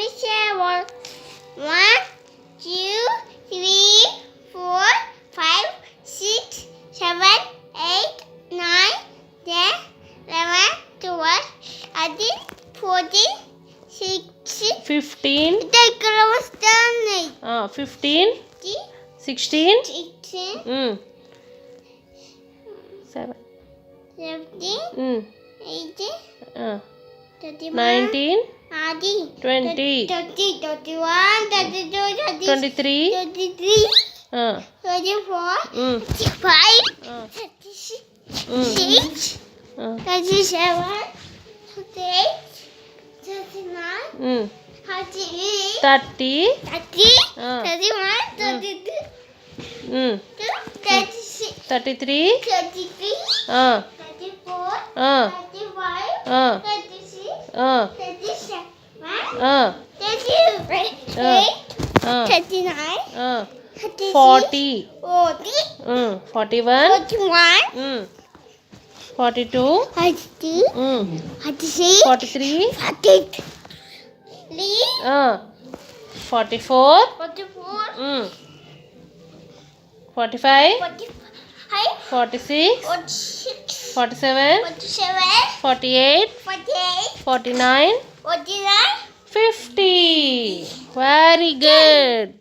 7. 1, 2, 3, 4, 5, 6, 7, 8, 9, 10, 11, 12, 13, 14, 16, 15, ఇక్కడ వస్తుంది 15, 16, 16, 7, 17, 18, 19, 20, 30, 31, 32, 23, 33, 34, 35, 36, 37, 38, 39, 30, 30, 31, 32, 36, 33, 33, 34, 35, 36, 37, 38, 39, 40, 41, 41, 42, 43, 43, 44, 45, 46, 47, 48, 49, 50. Very good.